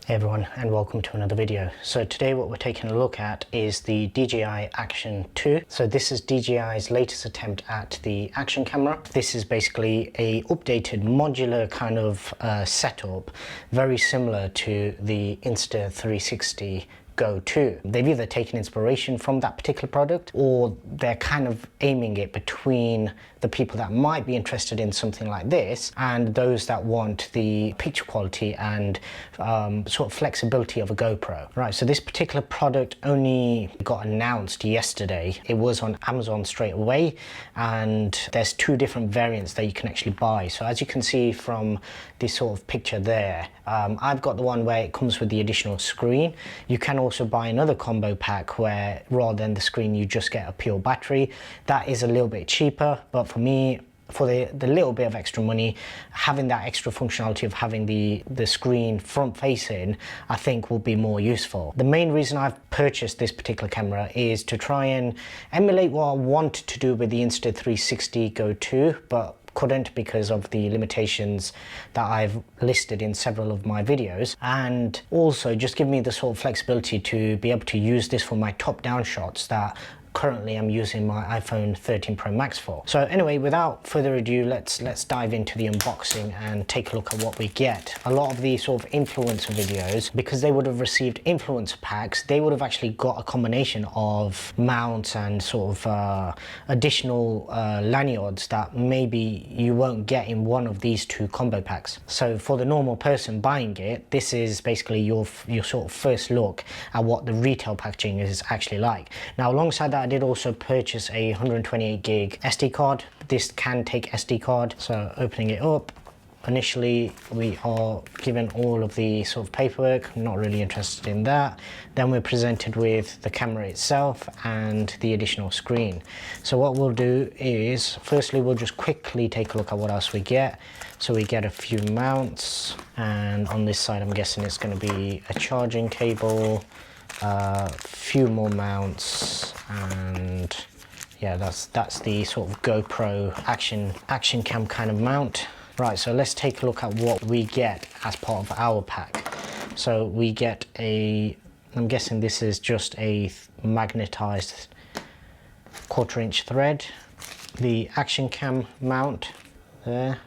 Hey everyone, and welcome to another video. So today what we're taking a look at is the DJI Action 2. So this is DJI's latest attempt at the action camera. This is basically a updated modular kind of setup, very similar to the Insta360 Go 2. They've either taken inspiration from that particular product, or they're kind of aiming it between the people that might be interested in something like this and those that want the picture quality and sort of flexibility of a GoPro. Right, so this particular product only got announced yesterday. It was on Amazon straight away, and there's two different variants that you can actually buy. So as you can see from this sort of picture there, I've got the one where it comes with the additional screen. You can also buy another combo pack where rather than the screen you just get a pure battery. That is a little bit cheaper, but for me, for the little bit of extra money, having that extra functionality of having the screen front facing, I think will be more useful. The main reason I've purchased this particular camera is to try and emulate what I wanted to do with the Insta360 Go 2, but couldn't because of the limitations that I've listed in several of my videos, and also just give me the sort of flexibility to be able to use this for my top-down shots that currently I'm using my iPhone 13 Pro Max for. So anyway, without further ado, let's dive into the unboxing and take a look at what we get. A lot of the sort of influencer videos, because they would have received influencer packs, they would have actually got a combination of mounts and sort of additional lanyards that maybe you won't get in one of these two combo packs. So for the normal person buying it, this is basically your sort of first look at what the retail packaging is actually like. Now alongside that, I did also purchase a 128 gig SD card. This can take SD card. So opening it up, initially we are given all of the sort of paperwork. I'm not really interested in that. Then we're presented with the camera itself and the additional screen. So what we'll do is, firstly we'll just quickly take a look at what else we get. So we get a few mounts, and on this side I'm guessing it's going to be a charging cable, few more mounts, and yeah, that's the sort of GoPro action cam kind of mount. Right, so let's take a look at what we get as part of our pack. So we get I'm guessing this is just a magnetized 1/4 inch thread, the action cam mount there.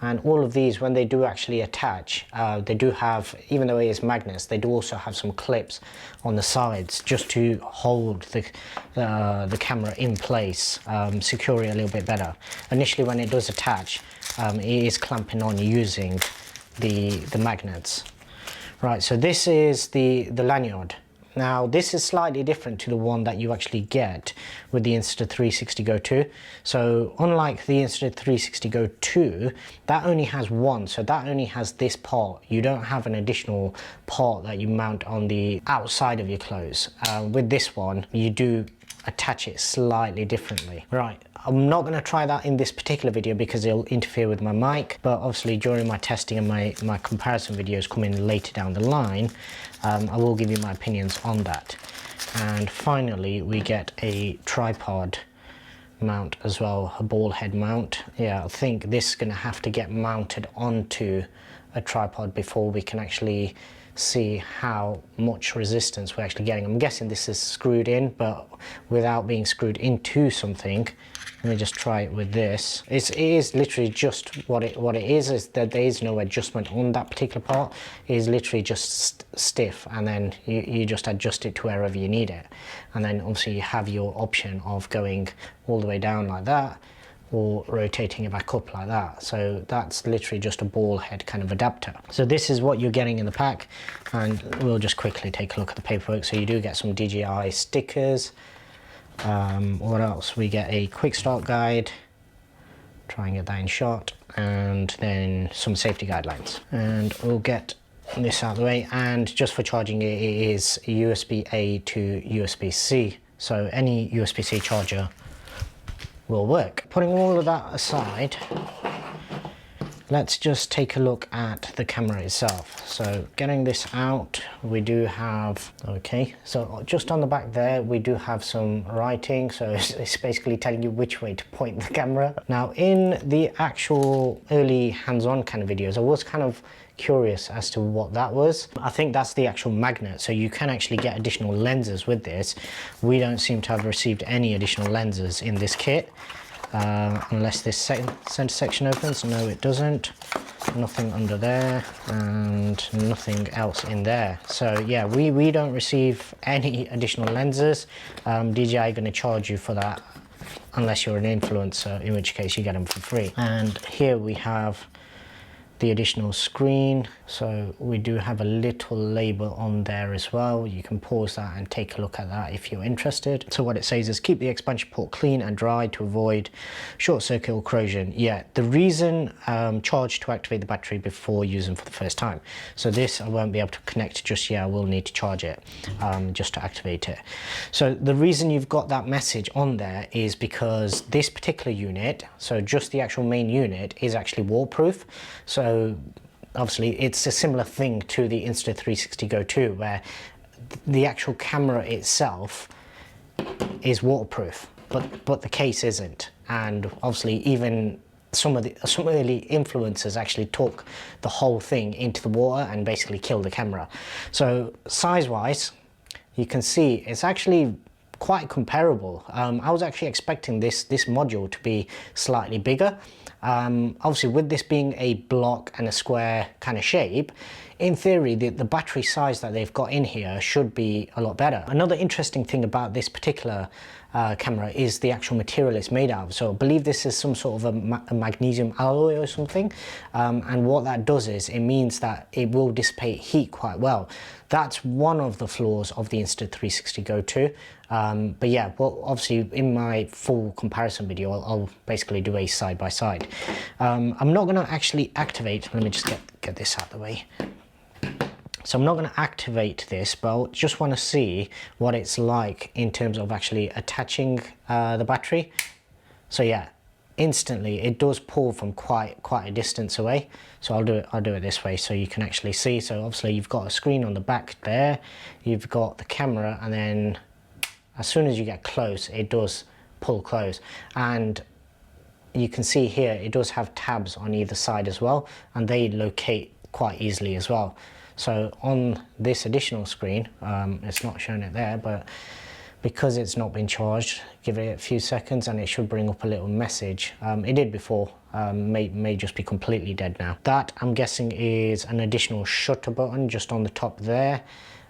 And all of these, when they do actually attach, they do have, even though it is magnets, they do also have some clips on the sides just to hold the camera in place, secure it a little bit better. Initially when it does attach, it is clamping on using the magnets. Right, so this is the lanyard. Now this is slightly different to the one that you actually get with the Insta360 Go 2. So unlike the Insta360 Go 2, that only has one, so that only has this part. You don't have an additional part that you mount on the outside of your clothes. With this one, you do attach it slightly differently. Right, I'm not going to try that in this particular video because it'll interfere with my mic, but obviously during my testing and my comparison videos coming later down the line, I will give you my opinions on that. And finally we get a tripod mount as well, a ball head mount. Yeah, I think this is going to have to get mounted onto a tripod before we can actually see how much resistance we're actually getting. I'm guessing this is screwed in, but without being screwed into something. Let me just try it with this. It is literally just what it is that there is no adjustment on that particular part. It is literally just stiff, and then you just adjust it to wherever you need it. And then obviously you have your option of going all the way down like that, or rotating it back up like that. So that's literally just a ball head kind of adapter. So this is what you're getting in the pack, and we'll just quickly take a look at the paperwork. So you do get some DJI stickers. What else? We get a quick start guide, try and get that in shot, and then some safety guidelines. And we'll get this out of the way, and just for charging it is USB-A to USB-C, so any USB-C charger will work. Putting all of that aside, let's just take a look at the camera itself. So getting this out, we do have, okay, so just on the back there we do have some writing, so it's basically telling you which way to point the camera. Now in the actual early hands-on kind of videos, I was kind of curious as to what that was. I think that's the actual magnet, so you can actually get additional lenses with this. We don't seem to have received any additional lenses in this kit, unless this center section opens. No, it doesn't. Nothing under there, and nothing else in there. So yeah, we don't receive any additional lenses. DJI are going to charge you for that unless you're an influencer, in which case you get them for free. And here we have the additional screen, so we do have a little label on there as well. You can pause that and take a look at that if you're interested. So what it says is keep the expansion port clean and dry to avoid short circuit or corrosion. Yeah, the reason charge to activate the battery before using for the first time. So this I won't be able to connect just yet. I will need to charge it just to activate it. So the reason you've got that message on there is because this particular unit, so just the actual main unit, is actually waterproof. So obviously it's a similar thing to the Insta360 Go 2, where the actual camera itself is waterproof, but the case isn't. And obviously even some early influencers actually took the whole thing into the water and basically killed the camera. So size wise, you can see it's actually quite comparable. I was actually expecting this module to be slightly bigger. Obviously with this being a block and a square kind of shape, in theory the battery size that they've got in here should be a lot better. Another interesting thing about this particular camera is the actual material it's made out of. So I believe this is some sort of a magnesium alloy or something, and what that does is it means that it will dissipate heat quite well. That's one of the flaws of the Insta360 Go 2. But yeah, well, obviously in my full comparison video, I'll basically do a side by side. I'm not going to actually activate, let me just get this out of the way. So I'm not going to activate this, but I just want to see what it's like in terms of actually attaching the battery. So yeah, instantly it does pull from quite a distance away. So I'll do it this way so you can actually see. So obviously you've got a screen on the back there, you've got the camera, and then as soon as you get close, it does pull close. And you can see here it does have tabs on either side as well, and they locate quite easily as well. So on this additional screen, it's not showing it there, but because it's not been charged, give it a few seconds and it should bring up a little message. It did before, may just be completely dead now. That, I'm guessing, is an additional shutter button just on the top there.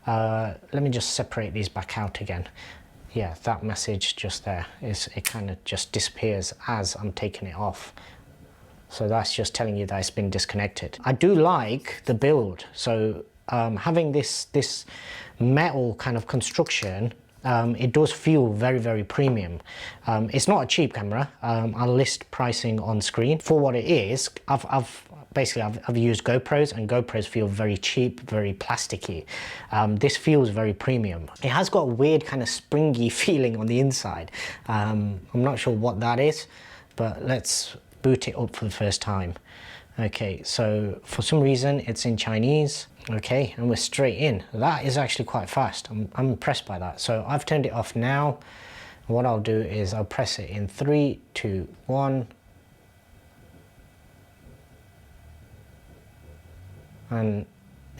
Let me just separate these back out again. Yeah, that message just there, it kind of just disappears as I'm taking it off. So that's just telling you that it's been disconnected. I do like the build. So having this metal kind of construction, it does feel very premium. It's not a cheap camera. I'll list pricing on screen. For what it is, I've used GoPros, and GoPros feel very cheap, very plasticky. This feels very premium. It has got a weird kind of springy feeling on the inside. I'm not sure what that is, but let's boot it up for the first time. Okay, so for some reason it's in Chinese. Okay, and we're straight in. That is actually quite fast. I'm impressed by that. So I've turned it off now. What I'll do is I'll press it in 3, 2, 1. And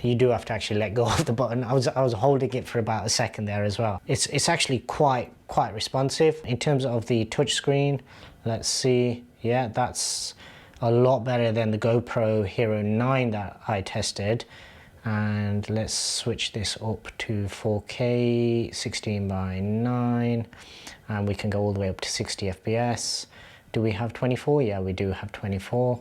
you do have to actually let go of the button. I was holding it for about a second there as well. It's actually quite responsive. In terms of the touch screen, let's see. Yeah, that's a lot better than the GoPro Hero 9 that I tested. And let's switch this up to 4K 16:9, and we can go all the way up to 60 FPS. Do we have 24? Yeah, we do have 24.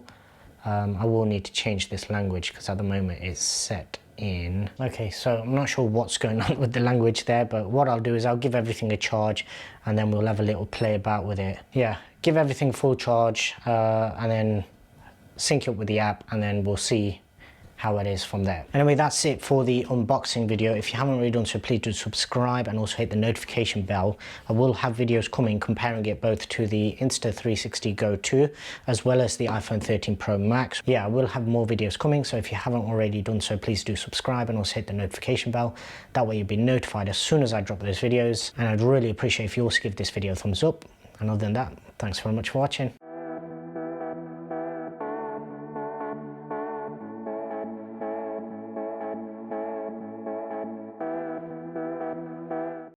I will need to change this language because at the moment it's set in. Okay, so I'm not sure what's going on with the language there, but what I'll do is I'll give everything a charge and then we'll have a little play about with it. Yeah, give everything full charge and then sync it up with the app, and then we'll see how it is from there. Anyway, that's it for the unboxing video. If you haven't already done so, please do subscribe and also hit the notification bell. I will have videos coming comparing it both to the Insta360 Go 2 as well as the iPhone 13 Pro Max. Yeah, I will have more videos coming, so if you haven't already done so, please do subscribe and also hit the notification bell. That way you'll be notified as soon as I drop those videos, and I'd really appreciate if you also give this video a thumbs up. And other than that, thanks very much for watching.